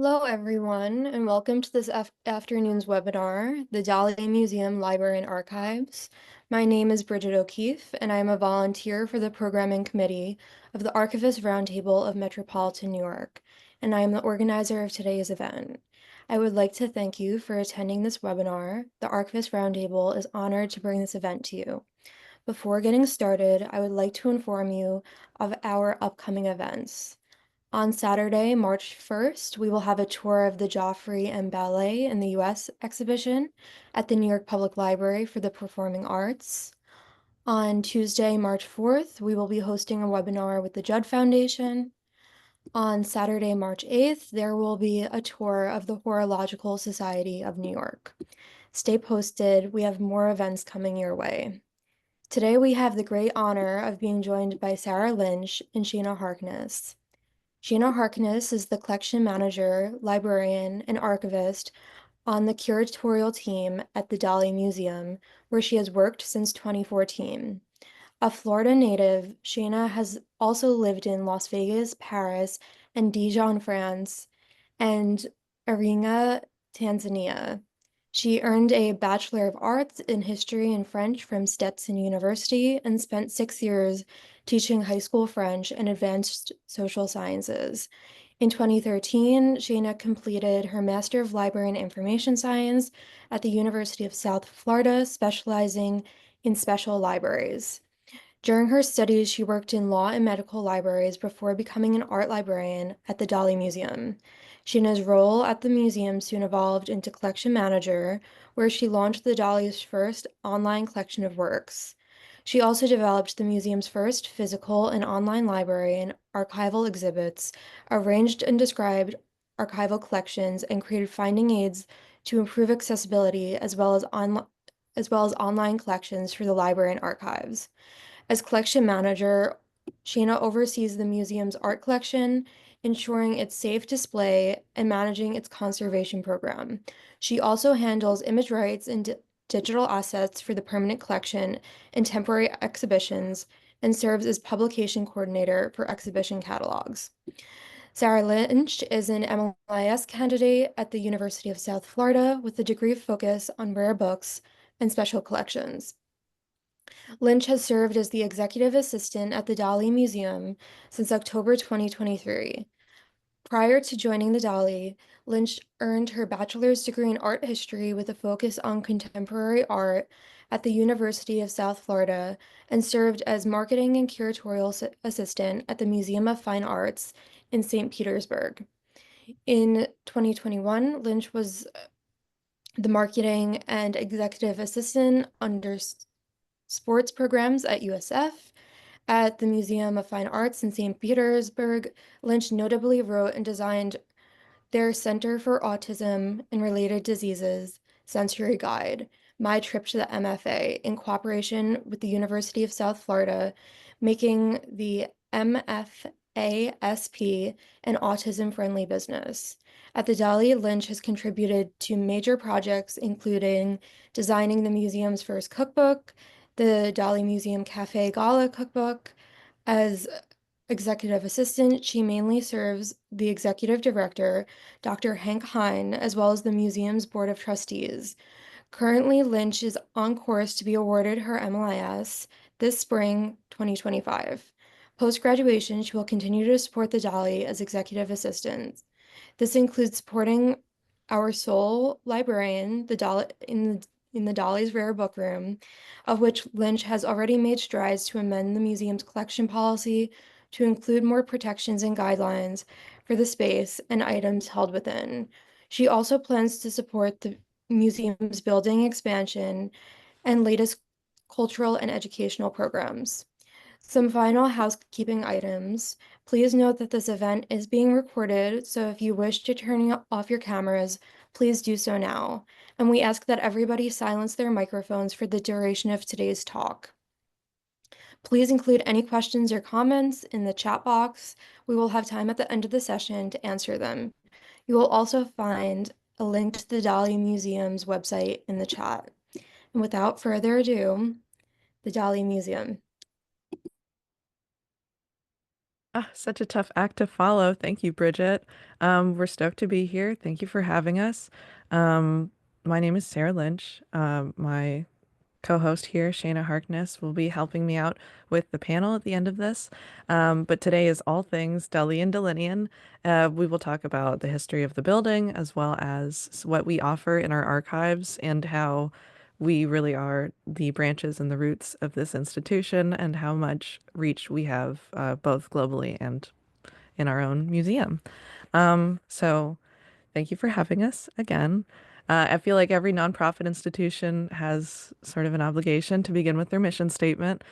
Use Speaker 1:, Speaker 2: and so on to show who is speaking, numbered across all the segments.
Speaker 1: Hello, everyone, and welcome to this afternoon's webinar, the Dalí Museum, Library and Archives. My name is Bridget O'Keefe, and I am a volunteer for the Programming Committee of the Archivist Roundtable of Metropolitan New York, and I am the organizer of today's event. I would like to thank you for attending this webinar. The Archivist Roundtable is honored to bring this event to you. Before getting started, I would like to inform you of our upcoming events. On Saturday, March 1st, we will have a tour of the Joffrey and Ballet in the U.S. exhibition at the New York Public Library for the Performing Arts. On Tuesday, March 4th, we will be hosting a webinar with the Judd Foundation. On Saturday, March 8th, there will be a tour of the Horological Society of New York. Stay posted, we have more events coming your way. Today, we have the great honor of being joined by Sarah Lynch and Shaina Harkness. Shaina Harkness is the collection manager, librarian, and archivist on the curatorial team at the Dalí Museum, where she has worked since 2014. A Florida native, Shaina has also lived in Las Vegas, Paris, and Dijon, France, and Iringa, Tanzania. She earned a Bachelor of Arts in History and French from Stetson University and spent 6 years teaching high school French and advanced social sciences. In 2013, Shaina completed her Master of Library and Information Science at the University of South Florida, specializing in special libraries. During her studies, she worked in law and medical libraries before becoming an art librarian at the Dalí Museum. Sheena's role at the museum soon evolved into collection manager, where she launched the Dalí's first online collection of works. She also developed the museum's first physical and online library and archival exhibits, arranged and described archival collections, and created finding aids to improve accessibility as well as online collections for the library and archives. As collection manager, Shaina oversees the museum's art collection, ensuring its safe display and managing its conservation program. She also handles image rights and digital assets for the permanent collection and temporary exhibitions and serves as publication coordinator for exhibition catalogs. Sarah Lynch is an MLIS candidate at the University of South Florida with a degree focus on rare books and special collections. Lynch has served as the executive assistant at the Dalí Museum since October 2023. Prior to joining the Dalí, Lynch earned her bachelor's degree in art history with a focus on contemporary art at the University of South Florida and served as marketing and curatorial assistant at the Museum of Fine Arts in St. Petersburg. In 2021, Lynch was the marketing and executive assistant under sports programs at USF. At the Museum of Fine Arts in St. Petersburg, Lynch notably wrote and designed their Center for Autism and Related Diseases Sensory Guide, My Trip to the MFA, in cooperation with the University of South Florida, making the MFASP an autism-friendly business. At the Dalí, Lynch has contributed to major projects, including designing the museum's first cookbook, the Dalí Museum Cafe Gala cookbook. As executive assistant, she mainly serves the executive director, Dr. Hank Hine, as well as the museum's board of trustees. Currently, Lynch is on course to be awarded her MLIS this spring 2025. Post-graduation, she will continue to support the Dalí as executive assistant. This includes supporting our sole librarian, the Dalí, in the Dalí's rare book room, of which Lynch has already made strides to amend the museum's collection policy to include more protections and guidelines for the space and items held within. She also plans to support the museum's building expansion and latest cultural and educational programs. Some final housekeeping items. Please note that this event is being recorded, so if you wish to turn off your cameras, please do so now. And we ask that everybody silence their microphones for the duration of today's talk. Please include any questions or comments in the chat box. We will have time at the end of the session to answer them. You will also find a link to the Dalí Museum's website in the chat. And without further ado, the Dalí Museum.
Speaker 2: Such a tough act to follow. Thank you, Bridget. We're stoked to be here. Thank you for having us. Um, my name is Sarah Lynch. My co-host here, Shaina Harkness, will be helping me out with the panel at the end of this. But today is all things Dalí and Dalínian. We will talk about the history of the building as well as what we offer in our archives and how we really are the branches and the roots of this institution and how much reach we have both globally and in our own museum. So thank you for having us again. I feel like every nonprofit institution has sort of an obligation to begin with their mission statement.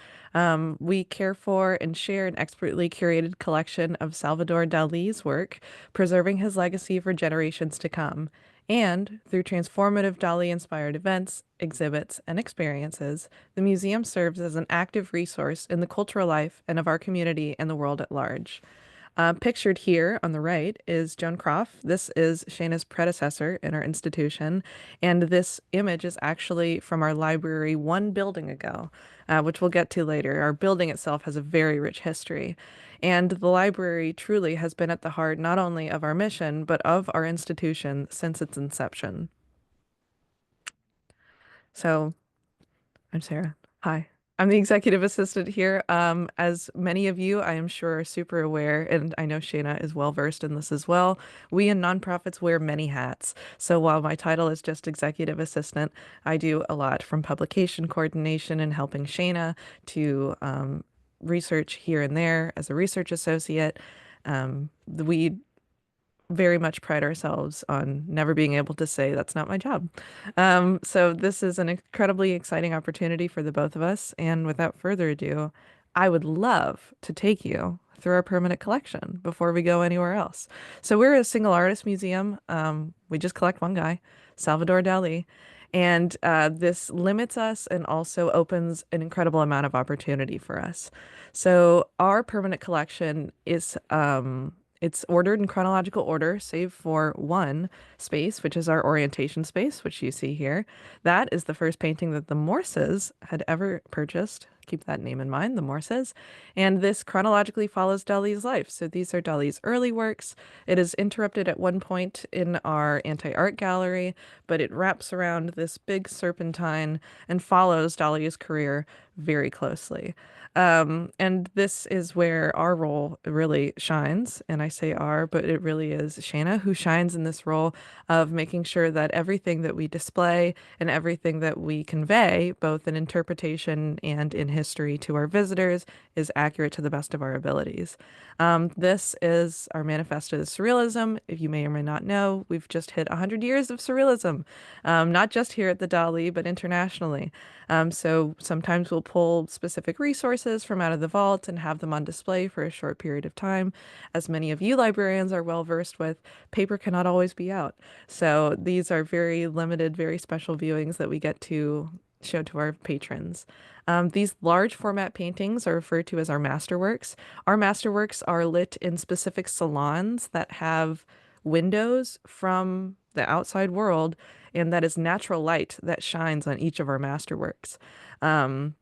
Speaker 2: We care for and share an expertly curated collection of Salvador Dali's work, preserving his legacy for generations to come. And through transformative Dalí-inspired events, exhibits, and experiences, the museum serves as an active resource in the cultural life and of our community and the world at large. Pictured here on the right is Joan Croft. This is Shayna's predecessor in our institution, and this image is actually from our library one building ago, which we'll get to later. Our building itself has a very rich history, and the library truly has been at the heart not only of our mission, but of our institution since its inception. So I'm Sarah. Hi. I'm the executive assistant here. As many of you, I am sure, are super aware, and I know Shayna is well versed in this as well. We in nonprofits wear many hats. So while my title is just executive assistant, I do a lot from publication coordination and helping Shayna to research here and there as a research associate. We very much pride ourselves on never being able to say that's not my job. So this is an incredibly exciting opportunity for the both of us. And without further ado, I would love to take you through our permanent collection before we go anywhere else. So we're a single artist museum. We just collect one guy, Salvador Dalí. And this limits us and also opens an incredible amount of opportunity for us. So our permanent collection is it's ordered in chronological order, save for one space, which is our orientation space, which you see here. That is the first painting that the Morses had ever purchased. Keep that name in mind, the Morses. And this chronologically follows Dali's life. So these are Dali's early works. It is interrupted at one point in our anti-art gallery, but it wraps around this big serpentine and follows Dali's career very closely. And this is where our role really shines. And I say our, but it really is Shayna who shines in this role of making sure that everything that we display and everything that we convey, both in interpretation and in history to our visitors, is accurate to the best of our abilities. This is our manifesto of surrealism. If you may or may not know, we've just hit 100 years of surrealism, not just here at the Dalí, but internationally. So sometimes we'll pull specific resources from out of the vault and have them on display for a short period of time. As many of you librarians are well versed with, paper cannot always be out. So these are very limited, very special viewings that we get to show to our patrons. These large format paintings are referred to as our masterworks. Our masterworks are lit in specific salons that have windows from the outside world, and that is natural light that shines on each of our masterworks. Um,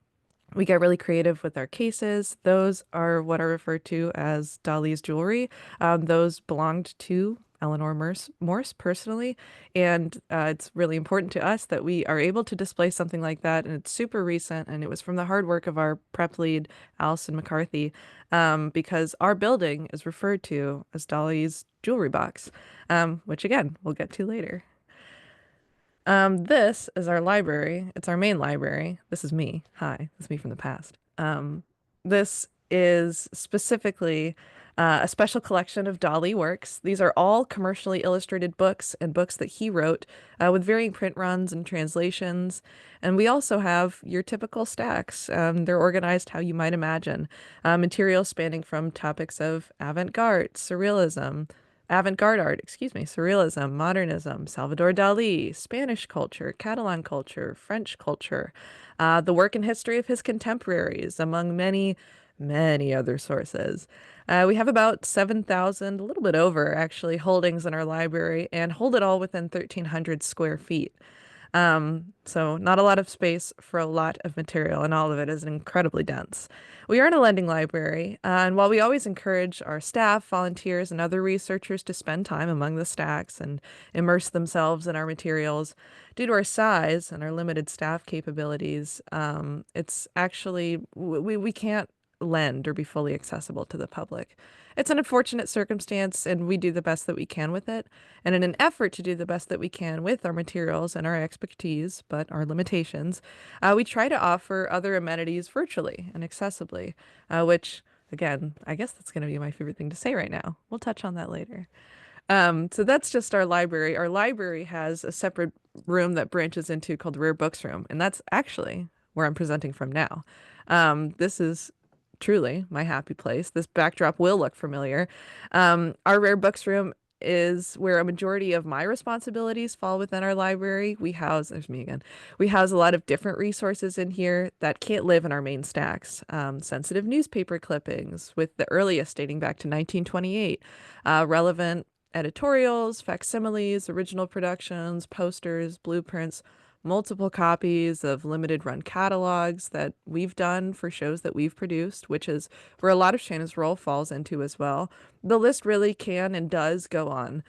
Speaker 2: we get really creative with our cases. Those are what are referred to as Dali's jewelry. Those belonged to Eleanor Morse personally, and it's really important to us that we are able to display something like that. And it's super recent, and it was from the hard work of our prep lead, Allison McCarthy, because our building is referred to as Dali's jewelry box, which again, we'll get to later. This is our library. It's our main library. This is me. Hi, this is me from the past. This is specifically a special collection of Dalí works. These are all commercially illustrated books and books that he wrote with varying print runs and translations. And we also have your typical stacks. They're organized how you might imagine. Materials spanning from topics of avant-garde, surrealism, avant-garde art, excuse me, surrealism, modernism, Salvador Dalí, Spanish culture, Catalan culture, French culture, the work and history of his contemporaries, among many, many other sources. We have about 7,000, a little bit over actually, holdings in our library and hold it all within 1,300 square feet. So not a lot of space for a lot of material, and all of it is incredibly dense. We are in a lending library, and while we always encourage our staff, volunteers, and other researchers to spend time among the stacks and immerse themselves in our materials, due to our size and our limited staff capabilities, it's actually we can't lend or be fully accessible to the public. It's an unfortunate circumstance, and we do the best that we can with it. And in an effort to do the best that we can with our materials and our expertise, but our limitations, we try to offer other amenities virtually and accessibly, which, again, I guess that's going to be my favorite thing to say right now. We'll touch on that later. So that's just our library. Our library has a separate room that branches into called the Rare Books Room, and that's actually where I'm presenting from now. This is truly my happy place. This backdrop will look familiar. Our Rare Books Room is where a majority of my responsibilities fall within our library. There's me again. We house a lot of different resources in here that can't live in our main stacks. Sensitive newspaper clippings, with the earliest dating back to 1928, relevant editorials, facsimiles, original productions, posters, blueprints, multiple copies of limited run catalogs that we've done for shows that we've produced, which is where a lot of Shaina's role falls into as well. The list really can and does go on.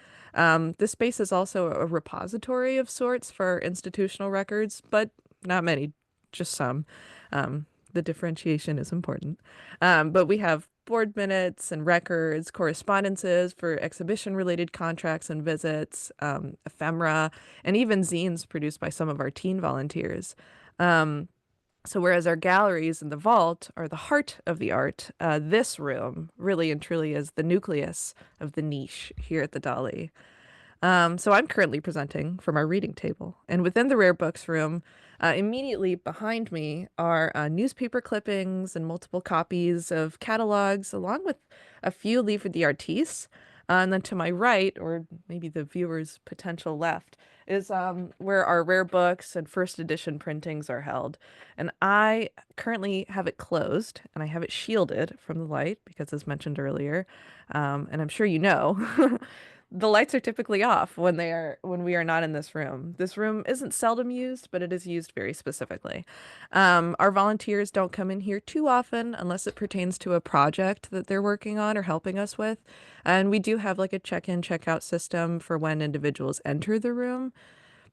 Speaker 2: This space is also a repository of sorts for institutional records, but not many, just some. The differentiation is important. But we have board minutes and records, correspondences for exhibition-related contracts and visits, ephemera, and even zines produced by some of our teen volunteers. Um, so whereas our galleries in the vault are the heart of the art, this room really and truly is the nucleus of the niche here at the Dalí. So I'm currently presenting from our reading table, and within the rare books room, immediately behind me are newspaper clippings and multiple copies of catalogs, along with a few livres d'artistes. And then to my right, or maybe the viewer's potential left, is where our rare books and first edition printings are held. And I currently have it closed, and I have it shielded from the light because, as mentioned earlier, and I'm sure you know, the lights are typically off when we are not in this room. This room isn't seldom used, but it is used very specifically. Our volunteers don't come in here too often unless it pertains to a project that they're working on or helping us with. And we do have like a check-in, check-out system for when individuals enter the room.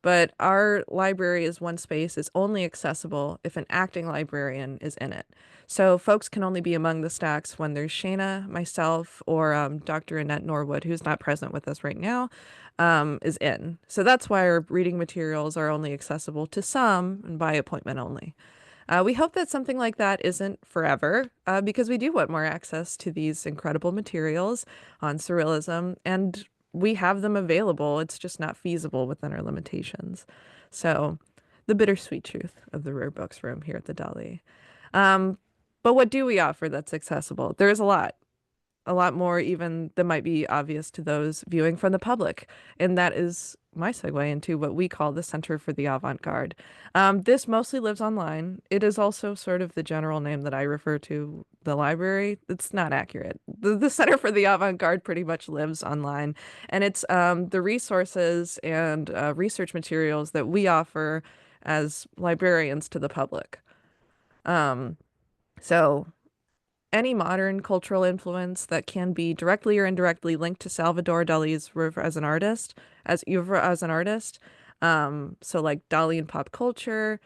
Speaker 2: But our library is one space is only accessible if an acting librarian is in it. So folks can only be among the stacks when there's Shaina, myself, or Dr. Annette Norwood, who's not present with us right now, is in. So that's why our reading materials are only accessible to some and by appointment only. We hope that something like that isn't forever, because we do want more access to these incredible materials on surrealism, and we have them available. It's just not feasible within our limitations. So, the bittersweet truth of the rare books room here at the Dalí. Um, but what do we offer that's accessible? There's a lot more even than might be obvious to those viewing from the public. And that is my segue into what we call the Center for the Avant-garde. This mostly lives online. It is also sort of the general name that I refer to the library. It's not accurate. The Center for the Avant-garde pretty much lives online. And it's the resources and research materials that we offer as librarians to the public. Um, so any modern cultural influence that can be directly or indirectly linked to Salvador Dali's work as an artist, so like Dalí in pop culture,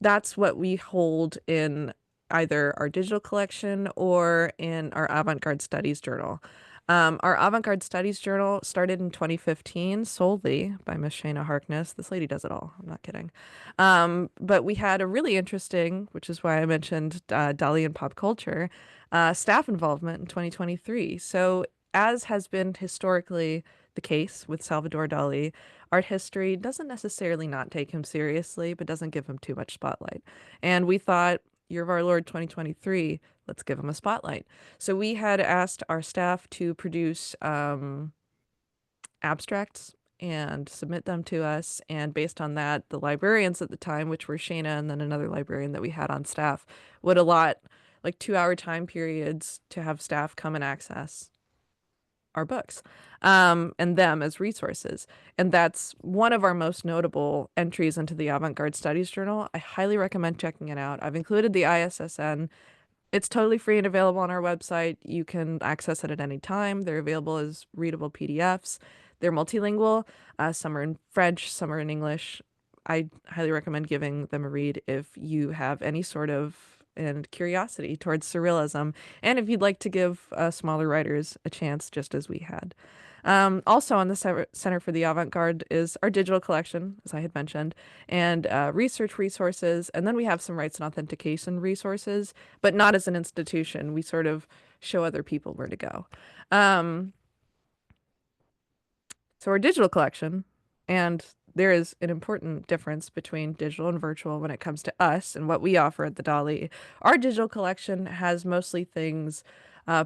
Speaker 2: that's what we hold in either our digital collection or in our avant-garde studies journal. Our avant-garde studies journal started in 2015 solely by Miss Shaina Harkness. This lady does it all. I'm not kidding. But we had a really interesting, which is why I mentioned Dalí in pop culture, staff involvement in 2023. So as has been historically the case with Salvador Dalí, art history doesn't necessarily not take him seriously, but doesn't give him too much spotlight. And we thought, Year of Our Lord 2023, let's give him a spotlight. So we had asked our staff to produce abstracts and submit them to us. And based on that, the librarians at the time, which were Shaina and then another librarian that we had on staff, would allot like 2-hour time periods to have staff come and access. our books and them as resources. And that's one of our most notable entries into the Avant-garde Studies Journal. I highly recommend checking it out. I've included the ISSN. It's totally free and available on our website. You can access it at any time. They're available as readable PDFs. They're multilingual. Some are in French, some are in English. I highly recommend giving them a read if you have any sort of and curiosity towards surrealism, and if you'd like to give smaller writers a chance, just as we had. Also on the Center for the Avant-Garde is our digital collection, as I had mentioned, and research resources. And then we have some rights and authentication resources, but not as an institution. We sort of show other people where to go. Um, so our digital collection, and there is an important difference between digital and virtual when it comes to us and what we offer at the Dalí. Our digital collection has mostly things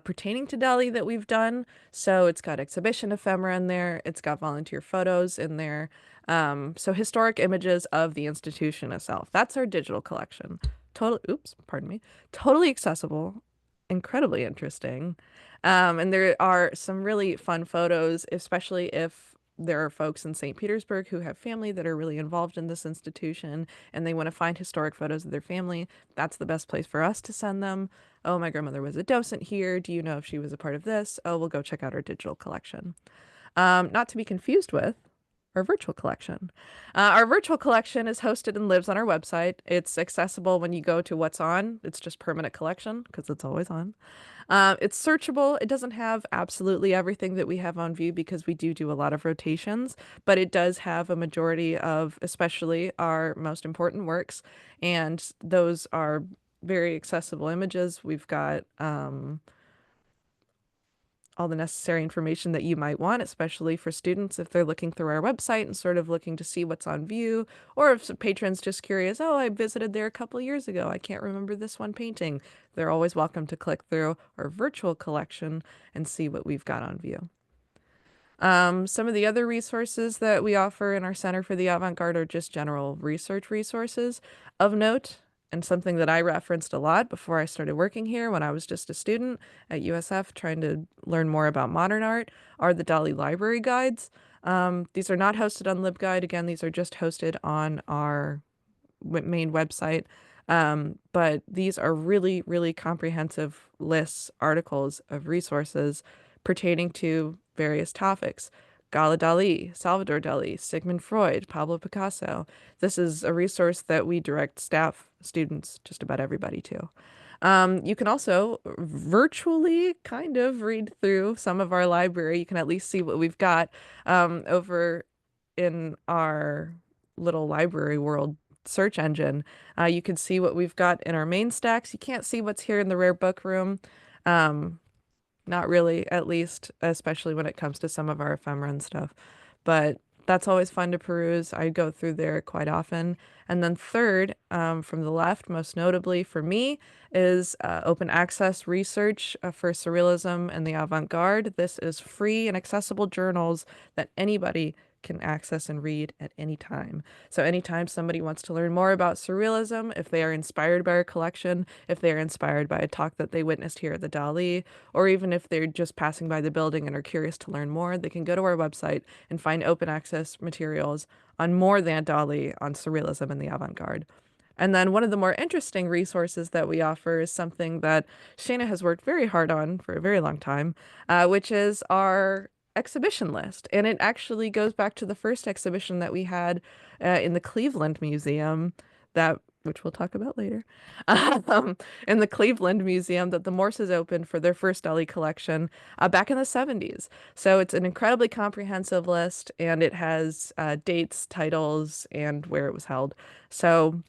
Speaker 2: pertaining to Dalí that we've done. So it's got exhibition ephemera in there. It's got volunteer photos in there. So historic images of the institution itself. That's our digital collection. Pardon me. Totally accessible, incredibly interesting. And there are some really fun photos, especially if there are folks in St. Petersburg who have family that are really involved in this institution and they want to find historic photos of their family. That's the best place for us to send them. Oh, my grandmother was a docent here. Do you know if she was a part of this? Oh, we'll go check out our digital collection. Not to be confused with our virtual collection. Our virtual collection is hosted and lives on our website. It's accessible when you go to what's on. It's just permanent collection because it's always on. It's searchable. It doesn't have absolutely everything that we have on view because we do a lot of rotations, but it does have a majority of especially our most important works, and those are very accessible images. We've got all the necessary information that you might want, especially for students if they're looking through our website and sort of looking to see what's on view, or if patrons just curious, oh, I visited there a couple years ago. I can't remember this one painting. They're always welcome to click through our virtual collection and see what we've got on view. Some of the other resources that we offer in our Center for the Avant-Garde are just general research resources. Of note, and something that I referenced a lot before I started working here when I was just a student at USF trying to learn more about modern art, are the Dalí library guides. These are not hosted on LibGuide. Again, these are just hosted on our main website. But these are really, really comprehensive lists, articles of resources pertaining to various topics. Gala Dalí, Salvador Dalí, Sigmund Freud, Pablo Picasso. This is a resource that we direct staff, students, just about everybody to. You can also virtually kind of read through some of our library. You can at least see what we've got over in our little library world search engine. You can see what we've got in our main stacks. You can't see what's here in the rare book room. Not really, at least, especially when it comes to some of our ephemera and stuff. But that's always fun to peruse. I go through there quite often. And then third, from the left, most notably for me, is open access research for surrealism and the avant-garde. This is free and accessible journals that anybody can access and read at any time. So anytime somebody wants to learn more about surrealism, if they are inspired by our collection, if they are inspired by a talk that they witnessed here at the Dalí, or even if they're just passing by the building and are curious to learn more, they can go to our website and find open access materials on more than Dalí, on surrealism and the avant-garde. And then one of the more interesting resources that we offer is something that Shaina has worked very hard on for a very long time, which is our exhibition list. And it actually goes back to the first exhibition that we had in the Cleveland Museum, that which we'll talk about later, in the Cleveland Museum that the Morses opened for their first Dalí collection back in the 70s. So it's an incredibly comprehensive list, and it has dates, titles, and where it was held. So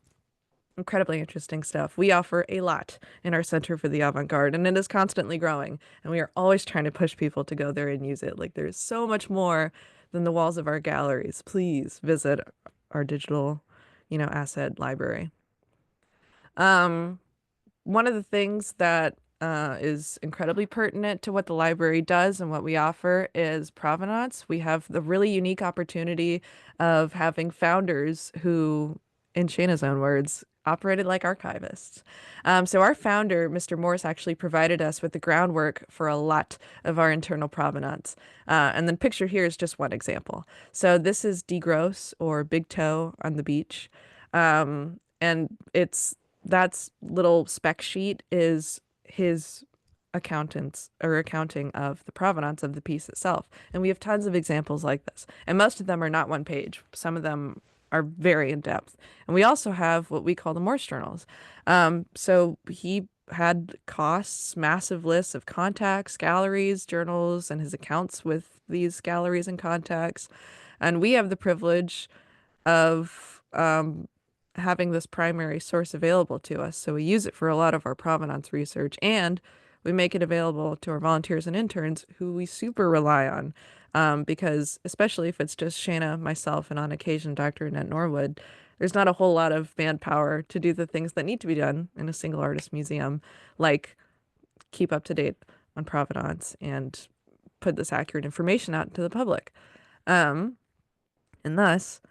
Speaker 2: incredibly interesting stuff. We offer a lot in our Center for the Avant-Garde, and it is constantly growing. And we are always trying to push people to go there and use it. Like, there's so much more than the walls of our galleries. Please visit our digital, asset library. One of the things that is incredibly pertinent to what the library does and what we offer is provenance. We have the really unique opportunity of having founders who, in Shaina's own words, operated like archivists. So our founder, Mr. Morse, actually provided us with the groundwork for a lot of our internal provenance. And then picture here is just one example. So this is De Gross, or Big Toe on the beach. And it's that's little spec sheet is his accountants or accounting of the provenance of the piece itself. And we have tons of examples like this. And most of them are not one page. Some of them are very in depth. And we also have what we call the Morse journals. So he had costs, massive lists of contacts, galleries, journals, and his accounts with these galleries and contacts. And we have the privilege of having this primary source available to us. So we use it for a lot of our provenance research, and we make it available to our volunteers and interns who we super rely on. Because especially if it's just Shaina, myself, and on occasion Dr. Annette Norwood, there's not a whole lot of manpower to do the things that need to be done in a single artist museum, like keep up to date on provenance and put this accurate information out to the public. And thus,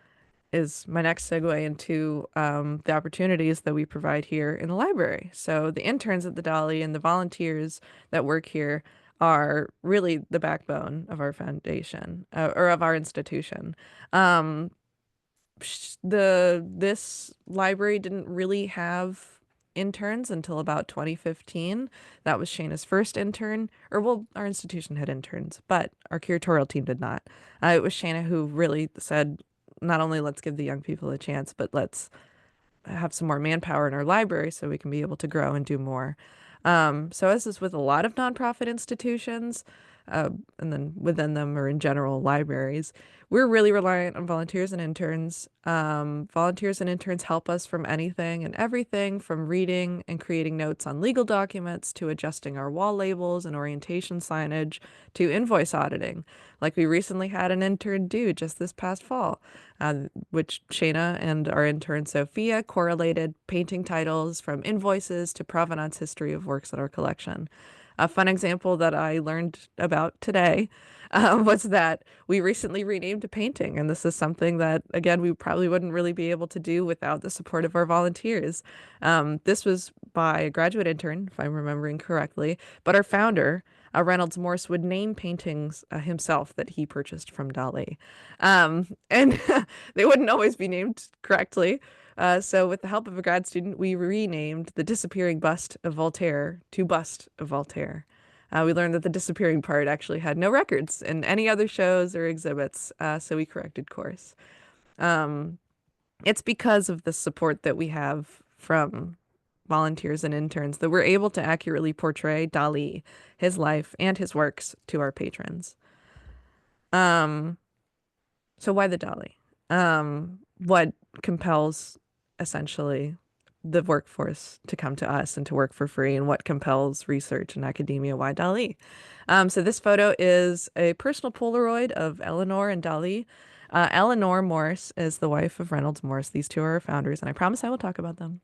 Speaker 2: is my next segue into the opportunities that we provide here in the library. So the interns at the Dalí and the volunteers that work here are really the backbone of our foundation or of our institution. Um, this library didn't really have interns until about 2015. That was Shayna's first intern, or well, our institution had interns, but our curatorial team did not. It was Shayna who really said, not only let's give the young people a chance, but let's have some more manpower in our library so we can be able to grow and do more. So as is with a lot of nonprofit institutions, and then within them or in general libraries, we're really reliant on volunteers and interns. Volunteers and interns help us from anything and everything, from reading and creating notes on legal documents to adjusting our wall labels and orientation signage to invoice auditing, like we recently had an intern do just this past fall, which Shayna and our intern Sophia correlated painting titles from invoices to provenance history of works in our collection. A fun example that I learned about today was that we recently renamed a painting, and this is something that, again, we probably wouldn't really be able to do without the support of our volunteers. This was by a graduate intern, if I'm remembering correctly, but our founder, Reynolds Morse, would name paintings himself that he purchased from Dalí. And they wouldn't always be named correctly. So with the help of a grad student, we renamed the disappearing bust of Voltaire to Bust of Voltaire. We learned that the disappearing part actually had no records in any other shows or exhibits, so we corrected course. It's because of the support that we have from volunteers and interns that we're able to accurately portray Dalí, his life, and his works to our patrons. So why the Dalí? What compels essentially the workforce to come to us and to work for free, and what compels research and academia? Why Dalí? So this photo is a personal Polaroid of Eleanor and Dalí. Eleanor Morse is the wife of Reynolds Morse. These two are our founders, and I promise I will talk about them.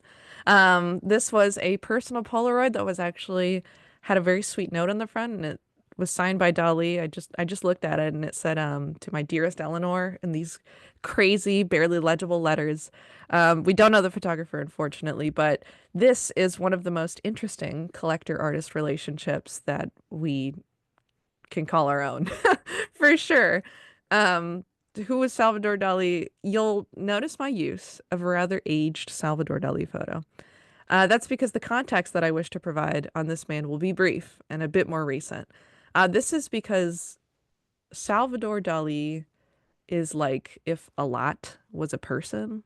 Speaker 2: This was a personal Polaroid that was actually had a very sweet note on the front, and it was signed by Dalí. I just looked at it, and it said, "To my dearest Eleanor," in these crazy, barely legible letters. We don't know the photographer, unfortunately, but this is one of the most interesting collector-artist relationships that we can call our own, for sure. Um, who was Salvador Dalí? You'll notice my use of a rather aged Salvador Dalí photo. That's because the context that I wish to provide on this man will be brief and a bit more recent. This is because Salvador Dalí is like if a lot was a person.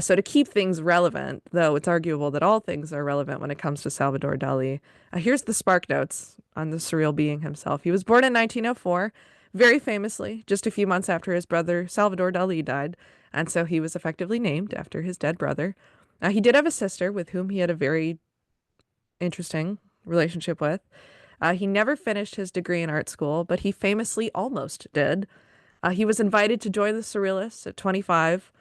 Speaker 2: So to keep things relevant, though it's arguable that all things are relevant when it comes to Salvador Dalí, here's the spark notes on the surreal being himself. He was born in 1904, very famously, just a few months after his brother Salvador Dalí died, and so he was effectively named after his dead brother. He did have a sister with whom he had a very interesting relationship with. He never finished his degree in art school, but he famously almost did. He was invited to join the Surrealists at 25,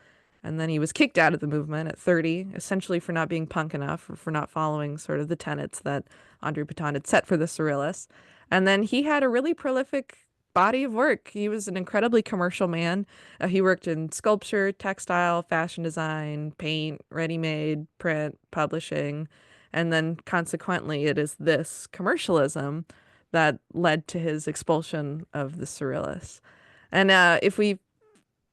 Speaker 2: and then he was kicked out of the movement at 30, essentially for not being punk enough or for not following sort of the tenets that André Breton had set for the Surrealists. And then he had a really prolific body of work. He was an incredibly commercial man. He worked in sculpture, textile, fashion design, paint, ready-made, print, publishing, and then consequently, it is this commercialism that led to his expulsion of the Surrealists. And if we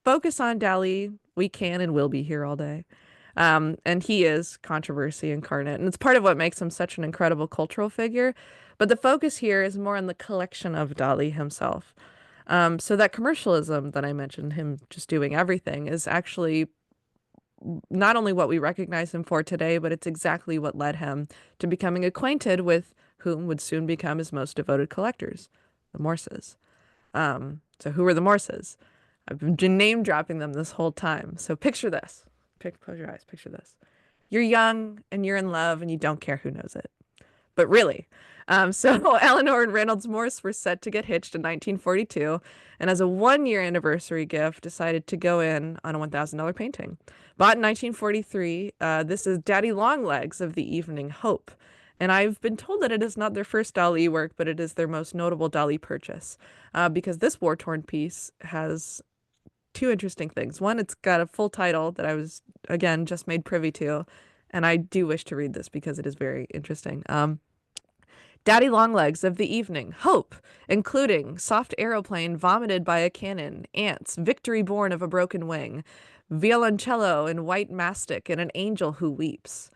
Speaker 2: focus on Dalí, we can and will be here all day. And he is controversy incarnate. And it's part of what makes him such an incredible cultural figure. But the focus here is more on the collection of Dalí himself. So that commercialism that I mentioned, him just doing everything, is actually not only what we recognize him for today, but it's exactly what led him to becoming acquainted with whom would soon become his most devoted collectors, the Morses. So who were the Morses? I've been name dropping them this whole time. So picture this. Close your eyes. Picture this. You're young and you're in love and you don't care who knows it. But really. So Eleanor and Reynolds Morse were set to get hitched in 1942, and as a one-year anniversary gift, decided to go in on a $1,000 painting. Bought in 1943, this is Daddy Longlegs of the Evening Hope. And I've been told that it is not their first Dalí work, but it is their most notable Dalí purchase, because this war-torn piece has two interesting things. One, it's got a full title that I was, again, just made privy to, and I do wish to read this because it is very interesting. Daddy Longlegs of the Evening, Hope, including soft aeroplane vomited by a cannon, ants, victory born of a broken wing, violoncello in white mastic, and an angel who weeps.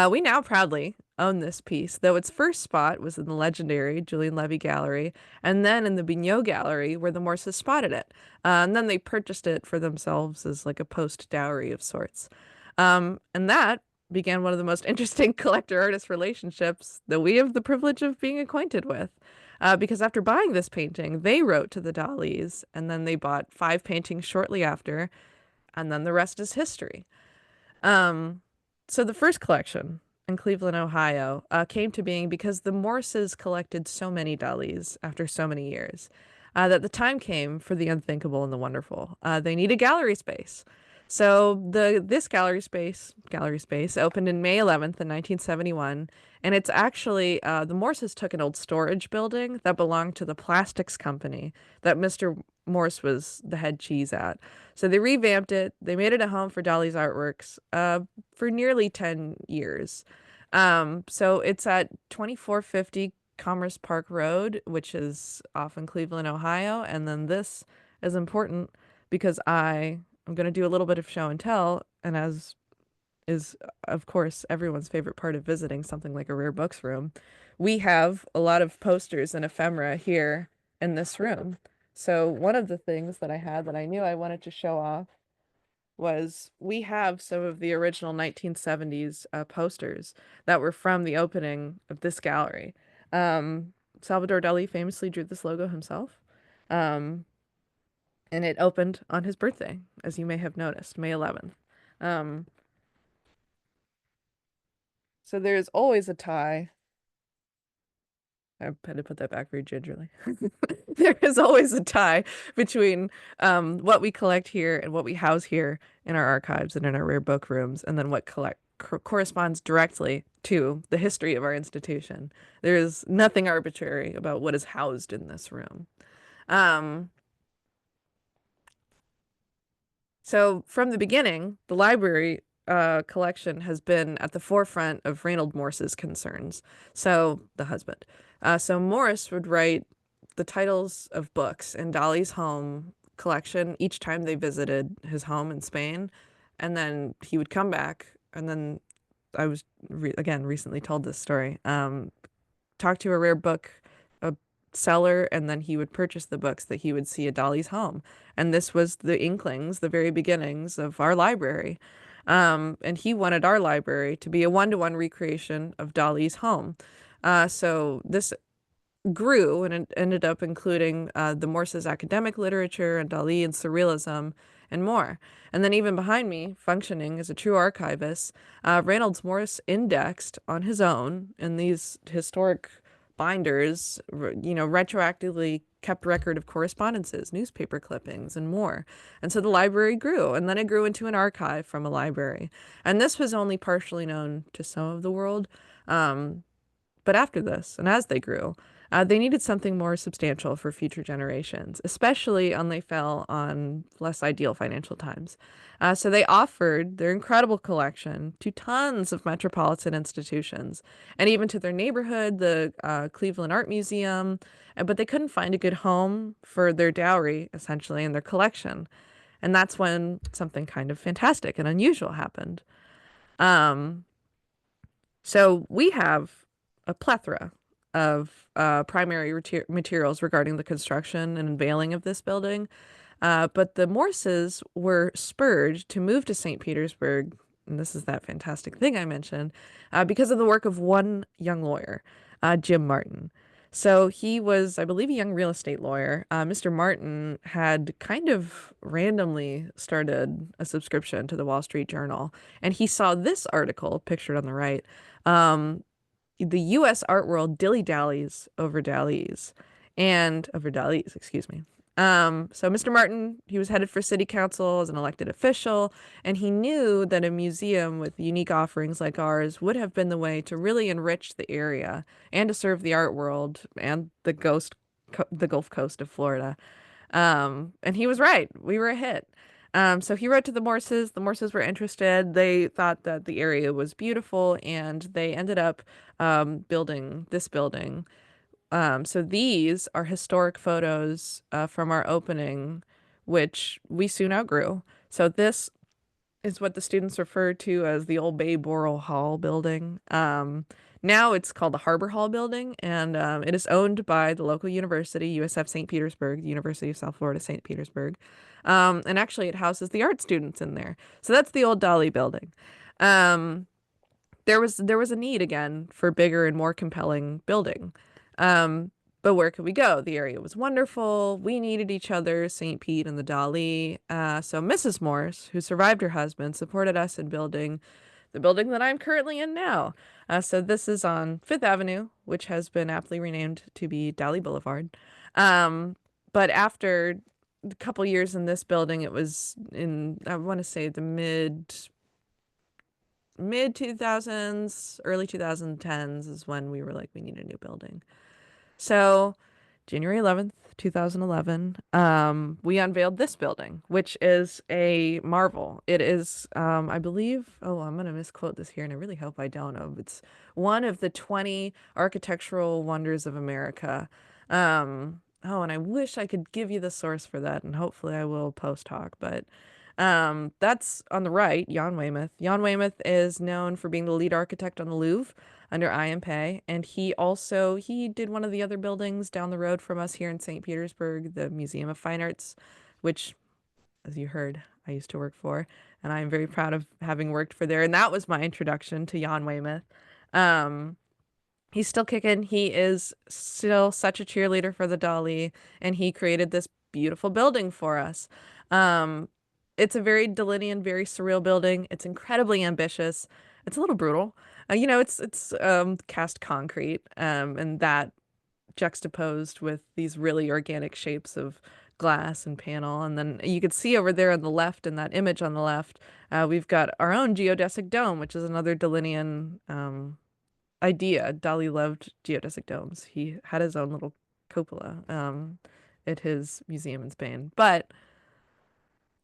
Speaker 2: We now proudly own this piece, though its first spot was in the legendary Julian Levy Gallery, and then in the Bignot Gallery, where the Morses spotted it. And then they purchased it for themselves as like a post-dowry of sorts. And that began one of the most interesting collector-artist relationships that we have the privilege of being acquainted with. Because after buying this painting, they wrote to the Dalís, and then they bought 5 paintings shortly after, and then the rest is history. Um, so the first collection in Cleveland, Ohio, came to being because the Morses collected so many Dalís after so many years, that the time came for the unthinkable and the wonderful. They needed gallery space. So this gallery space opened in May 11th, 1971, and it's actually the Morses took an old storage building that belonged to the plastics company that Mr. Morse was the head cheese at. So they revamped it. They made it a home for Dalí's artworks for nearly 10 years. So it's at 2450 Commerce Park Road, which is off in Cleveland, Ohio. And then this is important because I'm going to do a little bit of show and tell. And as is, of course, everyone's favorite part of visiting something like a rare books room, we have a lot of posters and ephemera here in this room. So one of the things that I had that I knew I wanted to show off was we have some of the original 1970s posters that were from the opening of this gallery. Salvador Dalí famously drew this logo himself. Um, and it opened on his birthday, as you may have noticed, May 11th. Um, so there's always a tie. I had to put that back very gingerly. There is always a tie between what we collect here and what we house here in our archives and in our rare book rooms, and then what corresponds directly to the history of our institution. There is nothing arbitrary about what is housed in this room. So from the beginning, the library collection has been at the forefront of Reynold Morse's concerns. So the husband. So Morse would write the titles of books in Dalí's home collection each time they visited his home in Spain. And then he would come back. And then I was, again, recently told this story. Talk to a rare book seller, and then he would purchase the books that he would see at Dalí's home. And this was the inklings, the very beginnings of our library. And he wanted our library to be a one-to-one recreation of Dalí's home. So this grew, and it ended up including the Morse's academic literature and Dalí and Surrealism and more. And then even behind me, functioning as a true archivist, Reynolds Morse indexed on his own in these historic binders, retroactively kept record of correspondences, newspaper clippings, and more. And so the library grew, and then it grew into an archive from a library. And this was only partially known to some of the world. But after this, and as they grew, They needed something more substantial for future generations, especially when they fell on less ideal financial times. So they offered their incredible collection to tons of metropolitan institutions and even to their neighborhood, the Cleveland Art Museum, but they couldn't find a good home for their dowry, essentially, in their collection. And that's when something kind of fantastic and unusual happened. Um, so we have a plethora of primary materials regarding the construction and unveiling of this building. But the Morses were spurred to move to St. Petersburg, and this is that fantastic thing I mentioned, because of the work of one young lawyer, Jim Martin. So he was, I believe, a young real estate lawyer. Mr. Martin had kind of randomly started a subscription to the Wall Street Journal, and he saw this article pictured on the right. Um, the U.S. art world dilly-dallies over Dalí's and over Dalí's, excuse me. So Mr. Martin, he was headed for city council as an elected official, and he knew that a museum with unique offerings like ours would have been the way to really enrich the area and to serve the art world and the Gulf Coast of Florida. And he was right. We were a hit. So he wrote to the Morses. The Morses were interested. They thought that the area was beautiful, and they ended up building this building. So these are historic photos from our opening, which we soon outgrew. So this is what the students refer to as the old Bay Boral Hall building. Now it's called the Harbor Hall building, and it is owned by the local university, USF St. Petersburg, the University of South Florida, St. Petersburg. And actually, it houses the art students in there. So that's the old Dalí building. Um, there was a need again for bigger and more compelling building. Um, but where could we go? The area was wonderful. We needed each other, St. Pete and the Dalí. So Mrs. Morse, who survived her husband, supported us in building the building that I'm currently in now. So this is on Fifth Avenue, which has been aptly renamed to be Dalí Boulevard. But after a couple years in this building, it was in, I want to say, the mid 2000s, early 2010s is when we were like, we need a new building. So January 11th, 2011, we unveiled this building, which is a marvel. It is, I believe, oh, I'm going to misquote this here, and I really hope I don't know. It's one of the 20 architectural wonders of America. Oh, and I wish I could give you the source for that, and hopefully I will post hoc, but that's on the right, Jan Weymouth. Jan Weymouth is known for being the lead architect on the Louvre under IMP, and he did one of the other buildings down the road from us here in St. Petersburg, the Museum of Fine Arts, which, as you heard, I used to work for, and I am very proud of having worked for there. And that was my introduction to Jan Weymouth. Um, he's still kicking. He is still such a cheerleader for the Dalí, and he created this beautiful building for us. Um, it's a very Dalínian, very surreal building. It's incredibly ambitious. It's a little brutal. It's cast concrete, and that juxtaposed with these really organic shapes of glass and panel. And then you could see over there on the left, in that image on the left, we've got our own geodesic dome, which is another Dalínian idea. Dalí loved geodesic domes. He had his own little cupola at his museum in Spain. But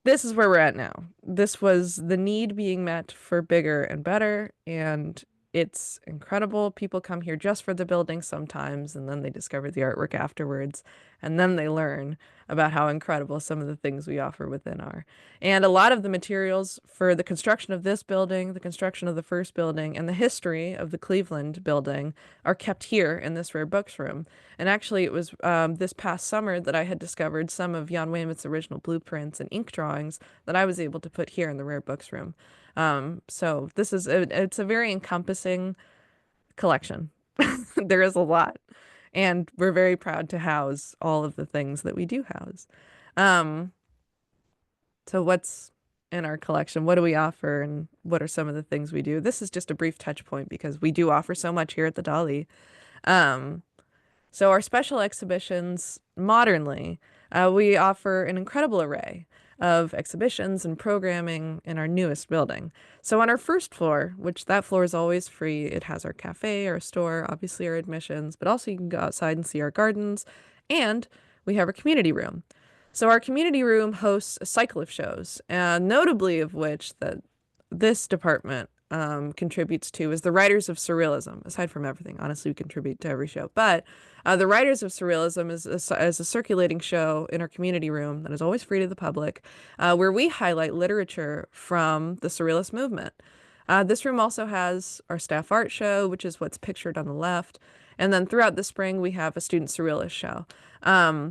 Speaker 2: this is where we're at now. This was the need being met for bigger and better, and it's incredible. People come here just for the building sometimes, and then they discover the artwork afterwards, and then they learn about how incredible some of the things we offer within are. And a lot of the materials for the construction of this building, the construction of the first building, and the history of the Cleveland building are kept here in this rare books room. And actually, it was this past summer that I had discovered some of Jan Weymouth's original blueprints and ink drawings that I was able to put here in the rare books room. So it's a very encompassing collection. There is a lot. And we're very proud to house all of the things that we do house. Um, so what's in our collection? What do we offer, and what are some of the things we do? This is just a brief touch point because we do offer so much here at the Dalí. Um, so our special exhibitions, modernly, we offer an incredible array. of exhibitions and programming in our newest building. So on our first floor, which that floor is always free, it has our cafe, our store, obviously our admissions, but also you can go outside and see our gardens, and we have our community room. So our community room hosts a cycle of shows, notably of which that this department contributes to is the Writers of Surrealism. Aside from everything, honestly, we contribute to every show. But the Writers of Surrealism is a circulating show in our community room that is always free to the public, where we highlight literature from the Surrealist movement. This room also has our staff art show, which is what's pictured on the left. And then throughout the spring, we have a student surrealist show.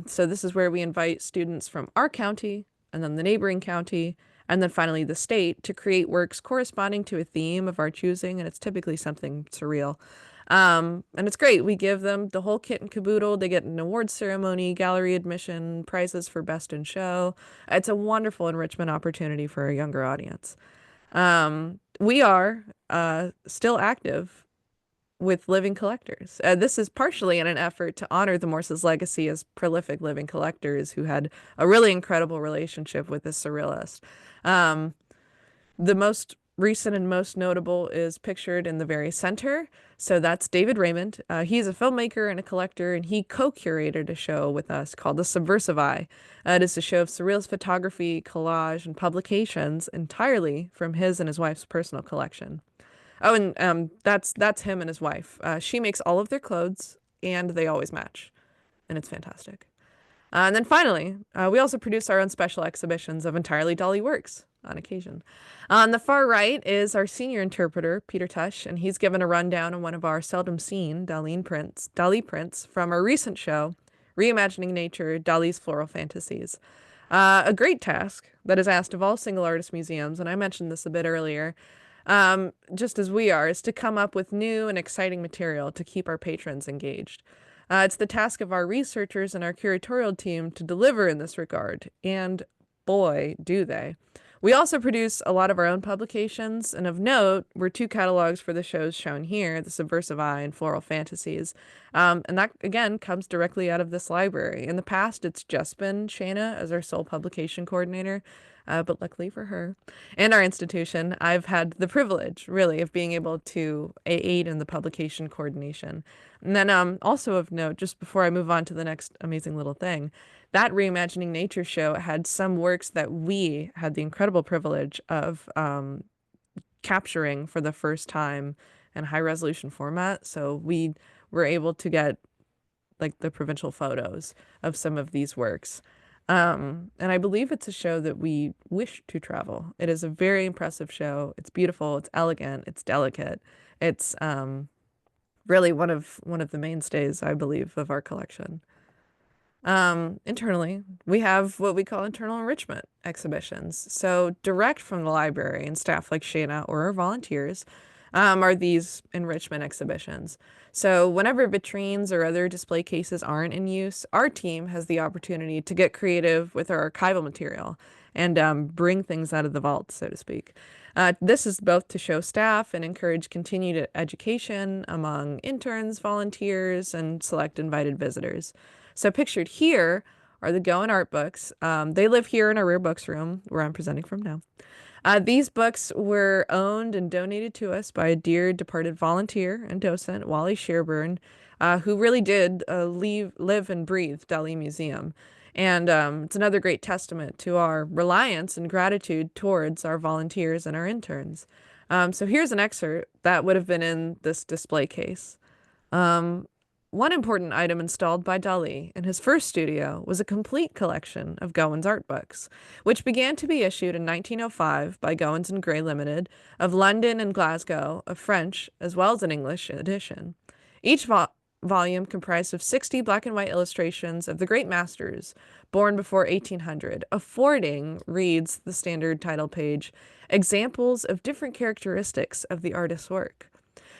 Speaker 2: So this is where we invite students from our county and then the neighboring county and then finally the state to create works corresponding to a theme of our choosing. And it's typically something surreal. And it's great. We give them the whole kit and caboodle. They get an awards ceremony, gallery admission, prizes for best in show. It's a wonderful enrichment opportunity for a younger audience. We are still active with living collectors. This is partially in an effort to honor the Morse's legacy as prolific living collectors who had a really incredible relationship with the surrealist. Um, the most recent and most notable is pictured in the very center. So that's David Raymond. He's a filmmaker and a collector, and he co-curated a show with us called The Subversive Eye. It is a show of surrealist photography, collage, and publications entirely from his and his wife's personal collection. Oh, and that's him and his wife. She makes all of their clothes, and they always match, and it's fantastic. And then finally, we also produce our own special exhibitions of entirely Dalí works on occasion. On the far right is our senior interpreter, Peter Tush, and he's given a rundown on one of our seldom seen Dalí prints from our recent show, Reimagining Nature, Dalí's Floral Fantasies. A great task that is asked of all single artist museums, and I mentioned this a bit earlier, just as we are, is to come up with new and exciting material to keep our patrons engaged. It's the task of our researchers and our curatorial team to deliver in this regard, and boy, do they. We also produce a lot of our own publications, and of note were two catalogs for the shows shown here, The Subversive Eye and Floral Fantasies. And that, again, comes directly out of this library. In the past, it's just been Shaina as our sole publication coordinator, but luckily for her and our institution, I've had the privilege, really, of being able to aid in the publication coordination. And then also of note, just before I move on to the next amazing little thing, that Reimagining Nature show had some works that we had the incredible privilege of capturing for the first time in high resolution format. So we were able to get like the provincial photos of some of these works. And I believe it's a show that we wish to travel. It is a very impressive show. It's beautiful, it's elegant, it's delicate. It's really one of the mainstays, I believe, of our collection. Internally, we have what we call internal enrichment exhibitions. So direct from the library and staff like Shaina or our volunteers are these enrichment exhibitions. So whenever vitrines or other display cases aren't in use, our team has the opportunity to get creative with our archival material and bring things out of the vault, so to speak. This is both to show staff and encourage continued education among interns, volunteers, and select invited visitors. So pictured here are the Goen art books. They live here in our rare books room where I'm presenting from now. These books were owned and donated to us by a dear departed volunteer and docent, Wally Sherburne, who really did live and breathe Dalí Museum. And it's another great testament to our reliance and gratitude towards our volunteers and our interns. So here's an excerpt that would have been in this display case. One important item installed by Dalí in his first studio was a complete collection of Goen's art books, which began to be issued in 1905 by Goens and Gray Limited of London and Glasgow, a French as well as an English edition. Each volume comprised of 60 black and white illustrations of the great masters born before 1800, affording, reads the standard title page, examples of different characteristics of the artist's work.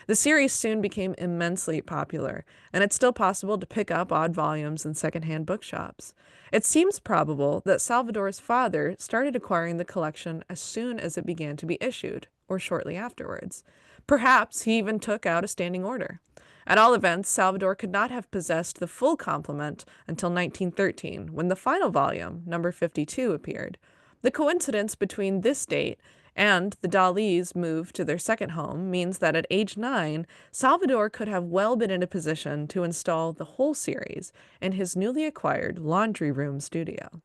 Speaker 2: The series soon became immensely popular, and it's still possible to pick up odd volumes in secondhand bookshops. It seems probable that Salvador's father started acquiring the collection as soon as it began to be issued, or shortly afterwards. Perhaps he even took out a standing order. At all events, Salvador could not have possessed the full complement until 1913, when the final volume, number 52, appeared. The coincidence between this date and the Dalí's move to their second home means that at age 9, Salvador could have well been in a position to install the whole series in his newly acquired laundry room studio.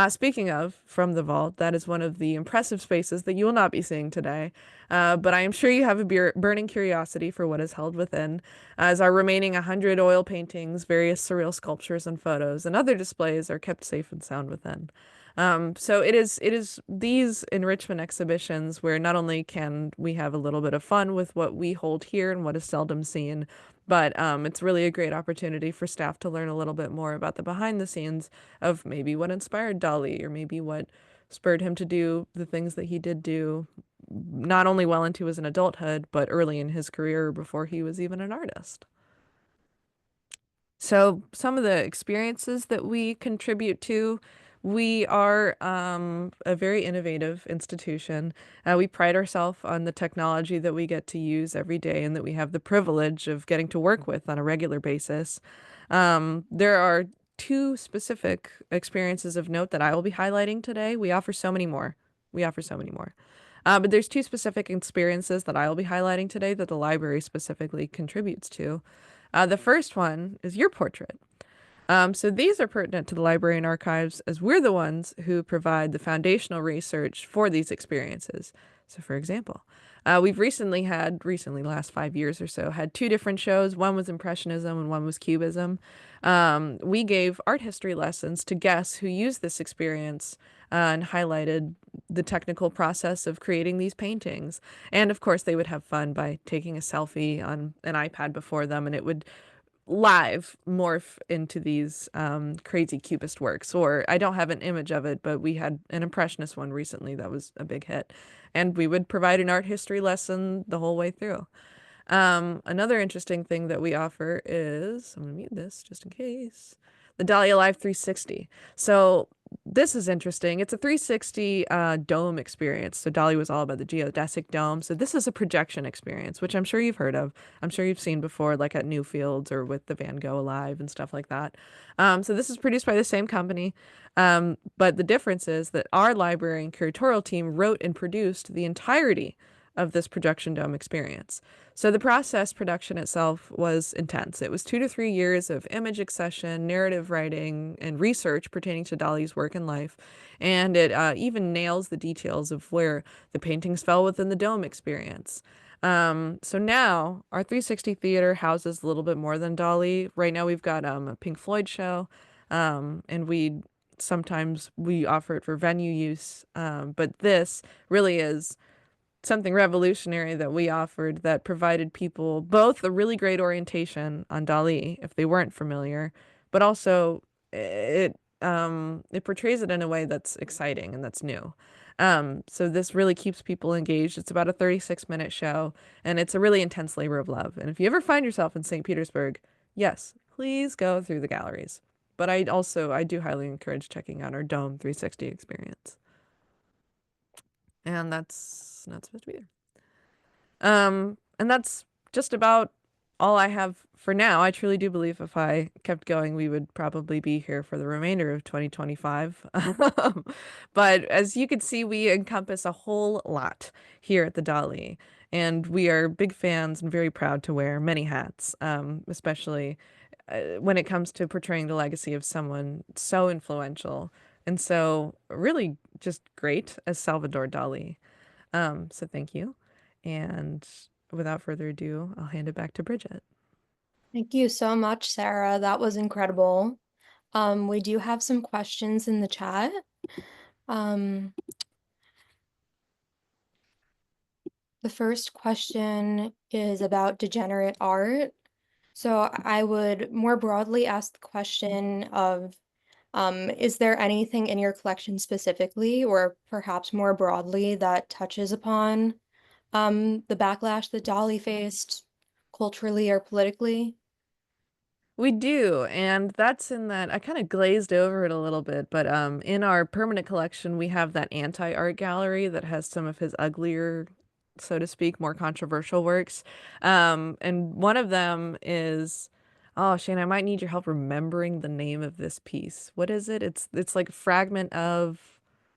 Speaker 2: Speaking of from the vault, that is one of the impressive spaces that you will not be seeing today. But I am sure you have a burning curiosity for what is held within, as our remaining 100 oil paintings, various surreal sculptures and photos, and other displays are kept safe and sound within. So it is these enrichment exhibitions where not only can we have a little bit of fun with what we hold here and what is seldom seen, but it's really a great opportunity for staff to learn a little bit more about the behind the scenes of maybe what inspired Dalí or maybe what spurred him to do the things that he did do, not only well into his adulthood, but early in his career before he was even an artist. So, some of the experiences that we contribute to, we are a very innovative institution. We pride ourselves on the technology that we get to use every day and that we have the privilege of getting to work with on a regular basis. There are two specific experiences of note that I will be highlighting today. We offer so many more. We offer so many more. But there's two specific experiences that I will be highlighting today that the library specifically contributes to. The first one is your portrait. So these are pertinent to the library and archives as we're the ones who provide the foundational research for these experiences. So for example, we've recently, last 5 years or so, had two different shows. One was Impressionism and one was Cubism. We gave art history lessons to guests who used this experience and highlighted the technical process of creating these paintings. And of course, they would have fun by taking a selfie on an iPad before them, and it would live morph into these crazy cubist works. Or I don't have an image of it, but we had an impressionist one recently that was a big hit. And we would provide an art history lesson the whole way through. Another interesting thing that we offer is, I'm going to mute this just in case, the Dalí Alive 360. So this is interesting. It's a 360 dome experience. So Dalí was all about the geodesic dome. So this is a projection experience, which I'm sure you've heard of. I'm sure you've seen before, like at Newfields or with the Van Gogh Alive and stuff like that. So this is produced by the same company. But the difference is that our library and curatorial team wrote and produced the entirety of this projection dome experience. So the process production itself was intense. It was 2 to 3 years of image accession, narrative writing, and research pertaining to Dalí's work and life. And it even nails the details of where the paintings fell within the dome experience. So now our 360 theater houses a little bit more than Dalí. Right now we've got a Pink Floyd show, and sometimes we offer it for venue use. But this really is something revolutionary that we offered that provided people both a really great orientation on Dalí if they weren't familiar, but also it portrays it in a way that's exciting and that's new. So this really keeps people engaged. It's about a 36-minute show, and it's a really intense labor of love. And if you ever find yourself in St. Petersburg, yes, please go through the galleries. But I do highly encourage checking out our Dome 360 experience. And that's not supposed to be there. And that's just about all I have for now. I truly do believe if I kept going, we would probably be here for the remainder of 2025. But as you can see, we encompass a whole lot here at the Dalí, and we are big fans and very proud to wear many hats, especially when it comes to portraying the legacy of someone so influential and so really just great as Salvador Dalí. So thank you. And without further ado, I'll hand it back to Bridget.
Speaker 1: Thank you so much, Sarah. That was incredible. We do have some questions in the chat. The first question is about degenerate art. So I would more broadly ask the question of, is there anything in your collection specifically, or perhaps more broadly, that touches upon the backlash that Dalí faced culturally or politically?
Speaker 2: We do, and that's in that I kind of glazed over it a little bit, but in our permanent collection we have that anti-art gallery that has some of his uglier, so to speak, more controversial works. And one of them is, oh, Shane, I might need your help remembering the name of this piece. What is it? It's like a fragment of.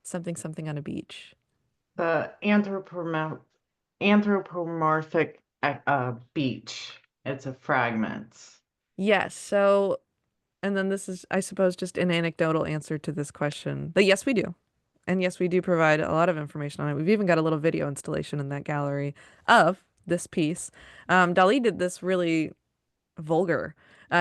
Speaker 2: something something on a beach.
Speaker 3: The anthropomorphic beach. It's a fragment.
Speaker 2: Yes, so and then this is, I suppose, just an anecdotal answer to this question. But yes, we do. And yes, we do provide a lot of information on it. We've even got a little video installation in that gallery of this piece. Dalí did this really vulgar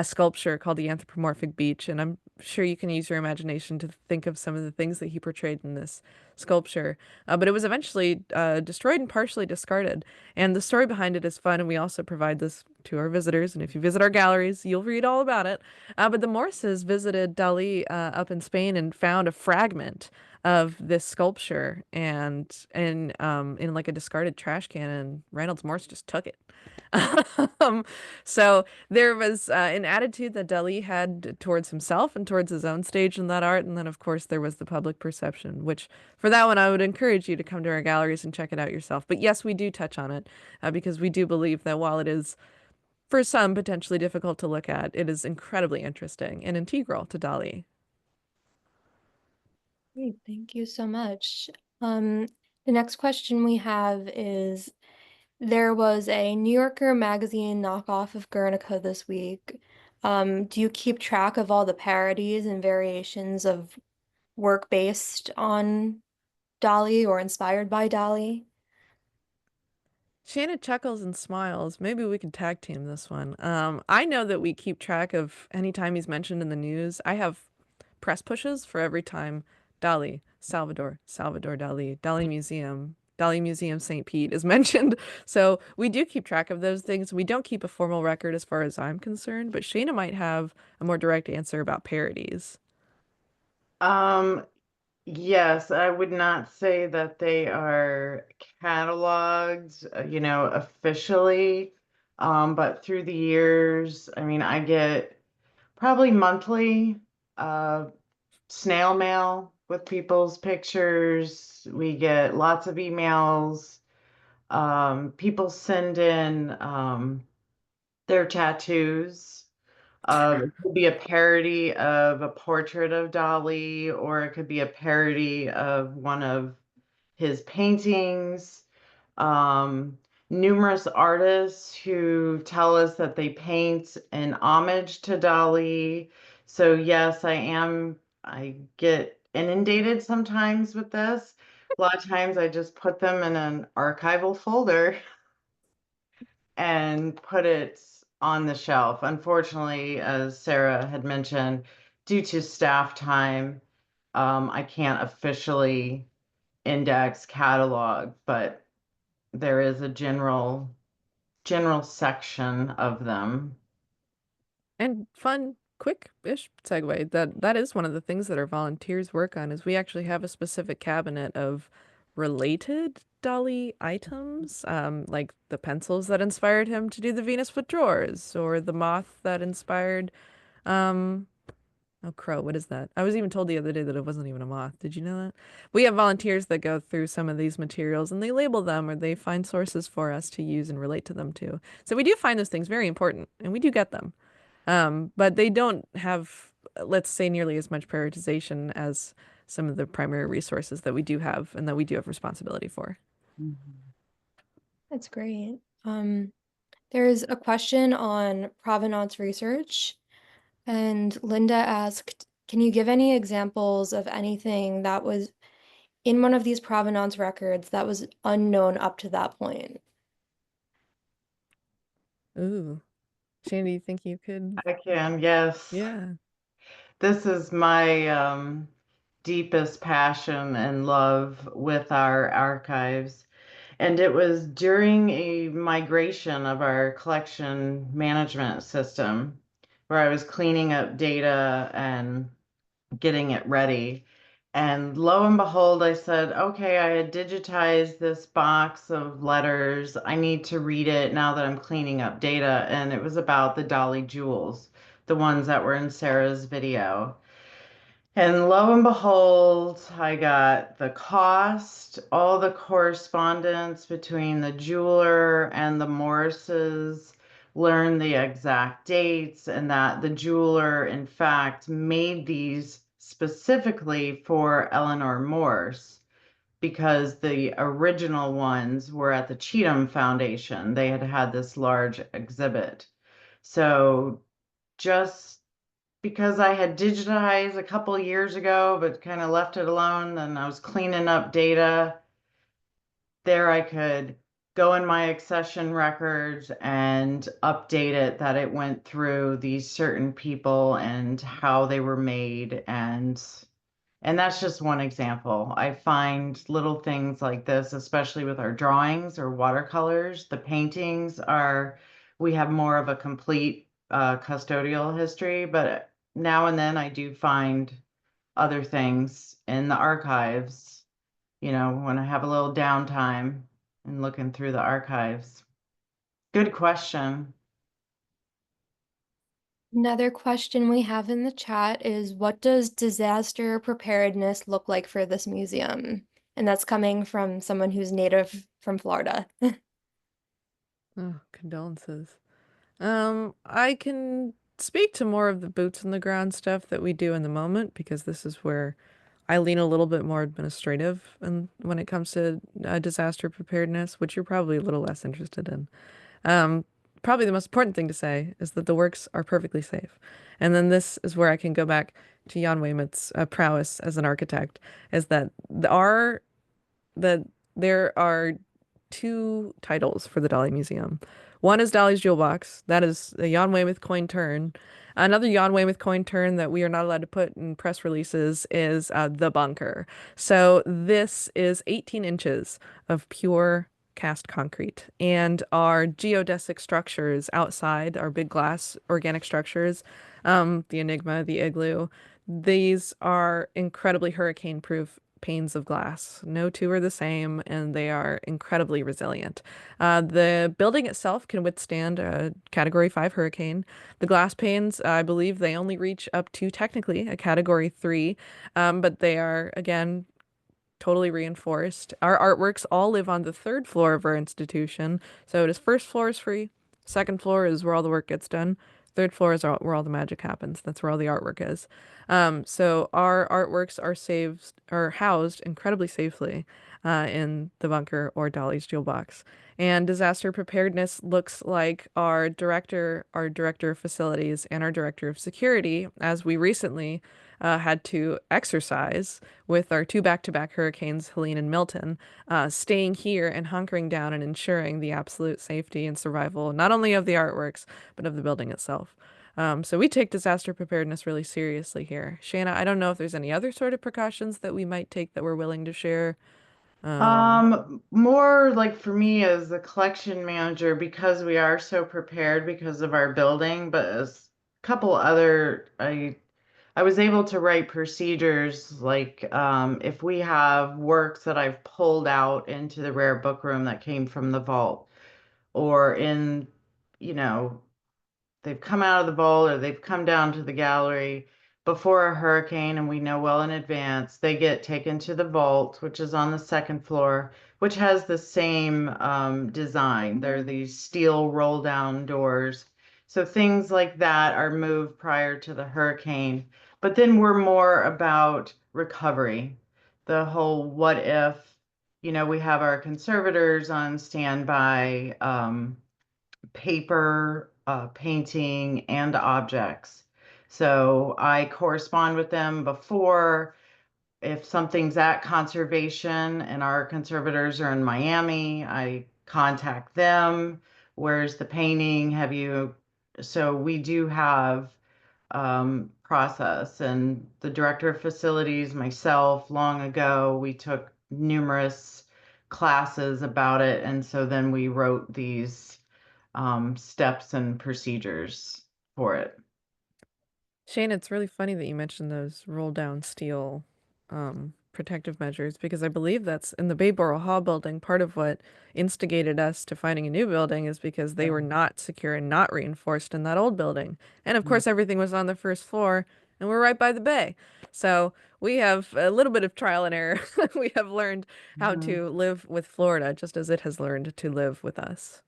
Speaker 2: sculpture called the anthropomorphic beach, and I'm sure you can use your imagination to think of some of the things that he portrayed in this sculpture. But it was eventually destroyed and partially discarded. And the story behind it is fun, and we also provide this to our visitors. And if you visit our galleries, you'll read all about it. But the Morses visited Dalí up in Spain and found a fragment of this sculpture and in like a discarded trash can, and Reynolds Morse just took it. um, so there was an attitude that Dalí had towards himself and towards his own stage in that art, and then of course there was the public perception, which for that one I would encourage you to come to our galleries and check it out yourself. But yes, we do touch on it because we do believe that while it is for some potentially difficult to look at, it is incredibly interesting and integral to Dalí.
Speaker 1: Great, thank you so much. Um, the next question we have is, there was a New Yorker magazine knockoff of Guernica this week. Do you keep track of all the parodies and variations of work based on Dalí or inspired by Dalí?
Speaker 2: Shaina chuckles and smiles. Maybe we can tag team this one. I know that we keep track of any time he's mentioned in the news. I have press pushes for every time Dalí, Salvador Dalí, Dalí Museum, Dalí Museum St. Pete is mentioned. So we do keep track of those things. We don't keep a formal record as far as I'm concerned, but Shaina might have a more direct answer about parodies.
Speaker 3: Um, yes, I would not say that they are cataloged, officially. But through the years, I mean, I get probably monthly uh, snail mail with people's pictures. We get lots of emails. People send in their tattoos. It could be a parody of a portrait of Dalí, or it could be a parody of one of his paintings. Um, Numerous artists who tell us that they paint in homage to Dalí. So yes, I get inundated sometimes with this. A lot of times I just put them in an archival folder and put it on the shelf. Unfortunately, as Sarah had mentioned, due to staff time, I can't officially index catalog, but there is a general section of them.
Speaker 2: And fun, quick-ish segue. That is one of the things that our volunteers work on is we actually have a specific cabinet of related Dalí items, like the pencils that inspired him to do the Venus foot drawers, or the moth that inspired, um, oh crow, what is that? I was even told the other day that it wasn't even a moth. Did you know that? We have volunteers that go through some of these materials and they label them or they find sources for us to use and relate to them too. So we do find those things very important and we do get them. But they don't have, let's say, nearly as much prioritization as some of the primary resources that we do have and that we do have responsibility for.
Speaker 3: Mhm.
Speaker 1: That's great. There's a question on provenance research, and Linda asked, can you give any examples of anything that was in one of these provenance records that was unknown up to that point?
Speaker 2: Ooh, Shane, do you think you could?
Speaker 3: I can, yes.
Speaker 2: Yeah.
Speaker 3: This is my deepest passion and love with our archives. And it was during a migration of our collection management system where I was cleaning up data and getting it ready. And lo and behold, I said, okay, I had digitized this box of letters. I need to read it now that I'm cleaning up data. And it was about the Dalí jewels, the ones that were in Sarah's video. And lo and behold, I got the cost, all the correspondence between the jeweler and the Morrises, learned the exact dates, and that the jeweler, in fact, made these specifically for Eleanor Morse because the original ones were at the Cheatham Foundation. They had had this large exhibit. So just because I had digitized a couple of years ago, but kind of left it alone, and I was cleaning up data, there I could go in my accession records and update it that it went through these certain people and how they were made, and that's just one example. I find little things like this, especially with our drawings or watercolors. The paintings are, we have more of a complete custodial history, but now and then I do find other things in the archives, when I have a little downtime and looking through the archives. Good question.
Speaker 1: Another question we have in the chat is, what does disaster preparedness look like for this museum? And that's coming from someone who's native from Florida.
Speaker 2: Oh, condolences. I can speak to more of the boots on the ground stuff that we do in the moment because this is where I lean a little bit more administrative and when it comes to disaster preparedness, which you're probably a little less interested in. Um, Probably the most important thing to say is that the works are perfectly safe. And then this is where I can go back to Jan Weymouth's prowess as an architect, is that that there are two titles for the Dalí Museum. One is Dalí's Jewel Box. That is a Jan Weymouth coin turn. Another Jan Weymouth coin turn that we are not allowed to put in press releases is the bunker. So this is 18 inches of pure cast concrete, and our geodesic structures outside, our big glass organic structures, the Enigma, the Igloo, these are incredibly hurricane proof panes of glass. No two are the same, and they are incredibly resilient. The building itself can withstand a Category 5 hurricane. The glass panes, I believe they only reach up to technically a Category 3, but they are, again, totally reinforced. Our artworks all live on the third floor of our institution. So it is first floor is free. Second floor is where all the work gets done. Third floor is where all the magic happens. That's where all the artwork is. So our artworks are housed incredibly safely in the bunker or Dalí's jewel box. And disaster preparedness looks like our director of facilities, and our director of security, as we recently had to exercise with our two back-to-back hurricanes, Helene and Milton, staying here and hunkering down and ensuring the absolute safety and survival, not only of the artworks, but of the building itself. So we take disaster preparedness really seriously here. Shaina, I don't know if there's any other sort of precautions that we might take that we're willing to share.
Speaker 3: More like for me as a collection manager, because we are so prepared because of our building, but as a couple other, I was able to write procedures like if we have works that I've pulled out into the rare book room that came from the vault, or you know, they've come out of the vault or they've come down to the gallery before a hurricane, and we know well in advance, they get taken to the vault, which is on the second floor, which has the same design. They're these steel roll down doors. So things like that are moved prior to the hurricane. But then we're more about recovery. The whole what if, we have our conservators on standby. Paper, painting, and objects. So I correspond with them before. If something's at conservation and our conservators are in Miami, I contact them. Where's the painting? So we do have process. And the director of facilities, myself, long ago, we took numerous classes about it. And so then we wrote these steps and procedures for it.
Speaker 2: Shane, it's really funny that you mentioned those roll down steel protective measures because I believe that's in the Bayboro Hall building. Part of what instigated us to finding a new building is because they were not secure and not reinforced in that old building. And of course, everything was on the first floor and we're right by the bay. So we have a little bit of trial and error. We have learned how
Speaker 3: Mhm.
Speaker 2: to live with Florida just as it has learned to live with us.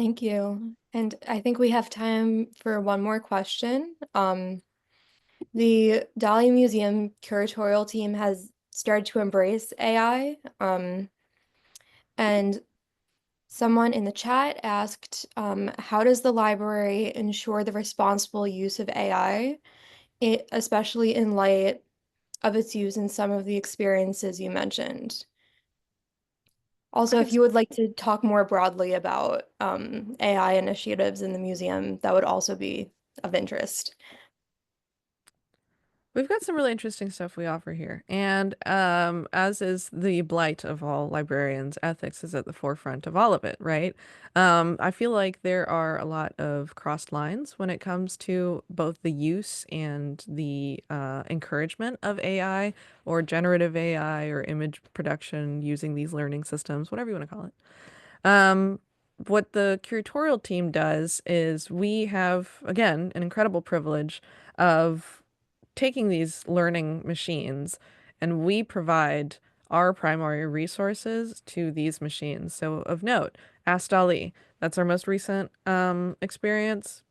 Speaker 1: Thank you. And I think we have time for one more question. The Dalí Museum curatorial team has started to embrace AI, and someone in the chat asked, how does the library ensure the responsible use of AI, especially in light of its use in some of the experiences you mentioned? Also, if you would like to talk more broadly about AI initiatives in the museum, that would also be of interest.
Speaker 2: We've got some really interesting stuff we offer here. And as is the blight of all librarians, ethics is at the forefront of all of it, right? I feel like there are a lot of crossed lines when it comes to both the use and the encouragement of AI or generative AI or image production using these learning systems, whatever you want to call it. What the curatorial team does is we have, again, an incredible privilege of taking these learning machines and we provide our primary resources to these machines. So of note, Ask Dalí. That's our most recent experience.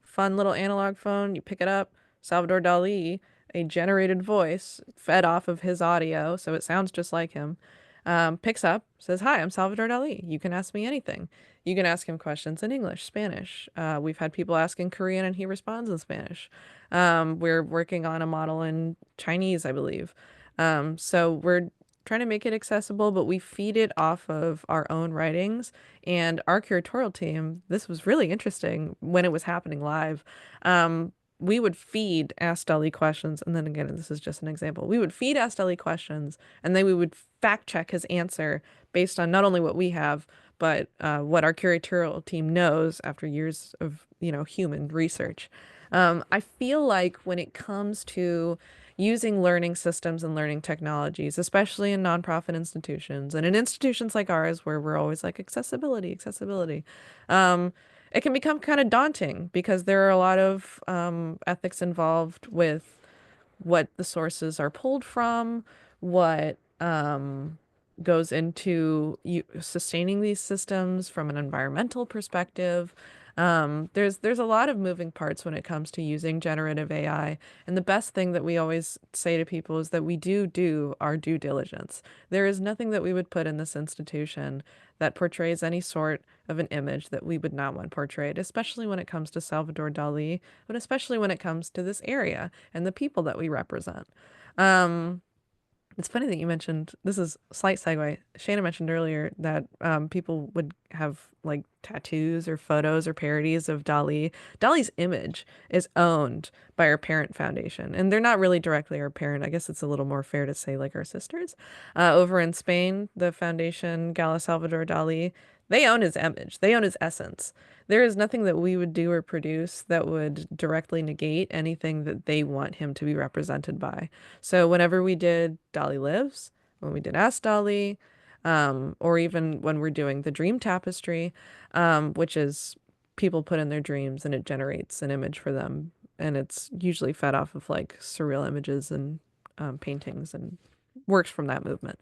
Speaker 2: Fun little analog phone. You pick it up. Salvador Dalí, a generated voice fed off of his audio, so it sounds just like him, picks up, says, "Hi, I'm Salvador Dalí. You can ask me anything." You can ask him questions in English, Spanish. We've had people ask in Korean and he responds in Spanish. We're working on a model in Chinese, I believe. So we're trying to make it accessible, but we feed it off of our own writings. And our curatorial team, this was really interesting when it was happening live. We would feed Ask Dalí questions, and then again, this is just an example. We would feed Ask Dalí questions, and then we would fact check his answer based on not only what we have, but what our curatorial team knows after years of, human research. I feel like when it comes to using learning systems and learning technologies, especially in nonprofit institutions and in institutions like ours where we're always like accessibility, accessibility, it can become kind of daunting because there are a lot of ethics involved with what the sources are pulled from, what goes into sustaining these systems from an environmental perspective. There's a lot of moving parts when it comes to using generative AI. And the best thing that we always say to people is that we do our due diligence. There is nothing that we would put in this institution that portrays any sort of an image that we would not want portrayed, especially when it comes to Salvador Dalí, but especially when it comes to this area and the people that we represent. It's funny that you mentioned, this is a slight segue. Shaina mentioned earlier that people would have like tattoos or photos or parodies of Dalí. Dalí's image is owned by our parent foundation, and they're not really directly our parent. I guess it's a little more fair to say like our sisters. Over in Spain, the foundation Gala Salvador Dalí, they own his image. They own his essence. There is nothing that we would do or produce that would directly negate anything that they want him to be represented by. So whenever we did Dalí Lives, when we did Ask Dalí, or even when we're doing the Dream Tapestry, which is people put in their dreams and it generates an image for them. And it's usually fed off of like surreal images and paintings and works from that movement.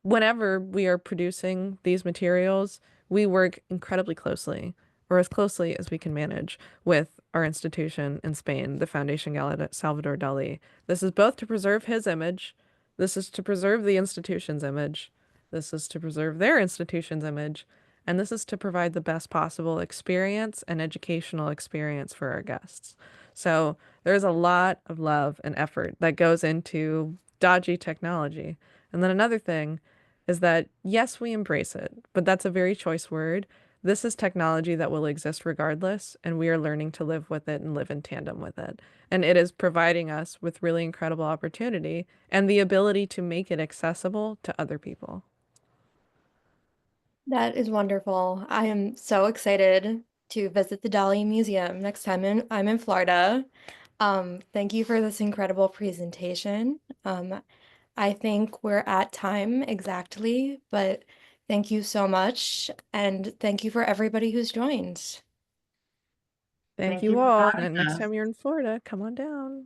Speaker 2: Whenever we are producing these materials, we work incredibly closely, or as closely as we can manage, with our institution in Spain, the Foundation Gala Salvador Dalí. This is both to preserve his image, this is to preserve the institution's image, this is to preserve their institution's image, and this is to provide the best possible experience and educational experience for our guests. So there's a lot of love and effort that goes into dodgy technology. And then another thing is that, yes, we embrace it, but that's a very choice word. This is technology that will exist regardless, and we are learning to live with it and live in tandem with it. And it is providing us with really incredible opportunity and the ability to make it accessible to other people.
Speaker 1: That is wonderful. I am so excited to visit the Dalí Museum next time I'm in Florida. Thank you for this incredible presentation. I think we're at time exactly, but thank you so much, and thank you for everybody who's joined.
Speaker 2: Thank
Speaker 3: Thank
Speaker 2: you
Speaker 3: you for
Speaker 2: all.
Speaker 3: having
Speaker 2: And next
Speaker 3: us.
Speaker 2: time you're in Florida, come on down.